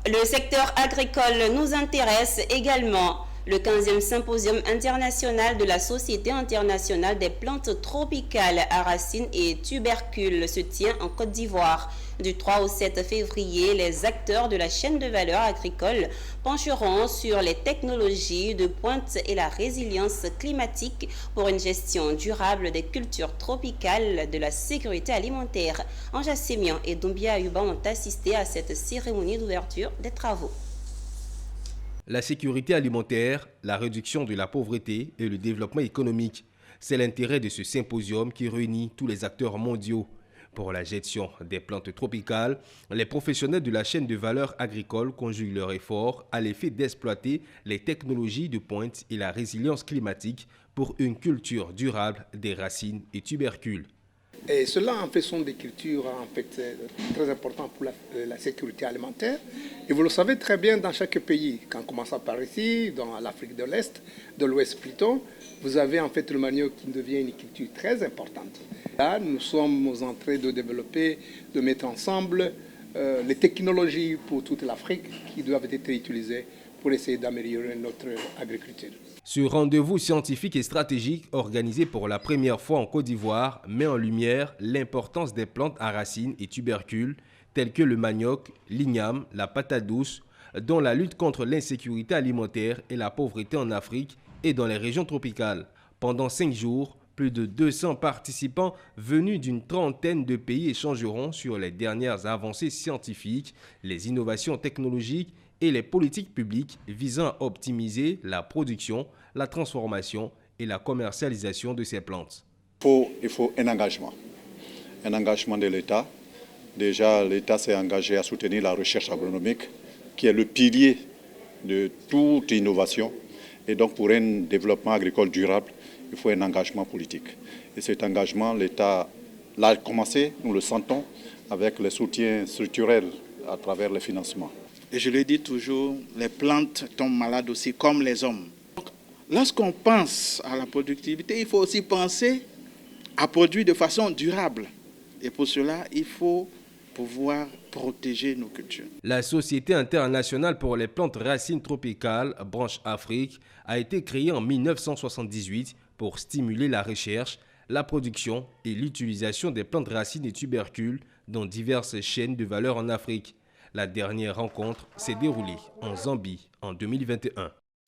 Le secteur agricole nous intéresse également. Le 15e symposium international de la Société internationale des plantes tropicales à racines et tubercules se tient en Côte d'Ivoire. Du 3 au 7 février, les acteurs de la chaîne de valeur agricole pencheront sur les technologies de pointe et la résilience climatique pour une gestion durable des cultures tropicales de la sécurité alimentaire. Anja Sémian et Doumbia Ayuba ont assisté à cette cérémonie d'ouverture des travaux. La sécurité alimentaire, la réduction de la pauvreté et le développement économique, c'est l'intérêt de ce symposium qui réunit tous les acteurs mondiaux. Pour la gestion des plantes tropicales, les professionnels de la chaîne de valeur agricole conjuguent leurs efforts à l'effet d'exploiter les technologies de pointe et la résilience climatique pour une culture durable des racines et tubercules. Et cela, en fait, sont des cultures très importantes pour la sécurité alimentaire. Et vous le savez très bien, dans chaque pays, en commençant par ici, dans l'Afrique de l'Est, de l'Ouest plutôt, vous avez en fait le manioc qui devient une culture très importante. Là, nous sommes en train de développer, de mettre ensemble les technologies pour toute l'Afrique qui doivent être utilisées pour essayer d'améliorer notre agriculture. Ce rendez-vous scientifique et stratégique organisé pour la première fois en Côte d'Ivoire met en lumière l'importance des plantes à racines et tubercules telles que le manioc, l'igname, la patate douce, dont la lutte contre l'insécurité alimentaire et la pauvreté en Afrique et dans les régions tropicales. Pendant 5 jours, plus de 200 participants venus d'une trentaine de pays échangeront sur les dernières avancées scientifiques, les innovations technologiques et les politiques publiques visant à optimiser la production, la transformation et la commercialisation de ces plantes. Il faut un engagement de l'État. Déjà, l'État s'est engagé à soutenir la recherche agronomique, qui est le pilier de toute innovation. Et donc, pour un développement agricole durable, il faut un engagement politique. Et cet engagement, l'État l'a commencé, nous le sentons, avec les soutiens structurels à travers les financements. Et je le dis toujours, les plantes tombent malades aussi, comme les hommes. Donc, lorsqu'on pense à la productivité, il faut aussi penser à produire de façon durable. Et pour cela, il faut pouvoir protéger nos cultures. La Société internationale pour les plantes racines tropicales, branche Afrique, a été créée en 1978 pour stimuler la recherche, la production et l'utilisation des plantes racines et tubercules dans diverses chaînes de valeur en Afrique. La dernière rencontre s'est déroulée en Zambie en 2021.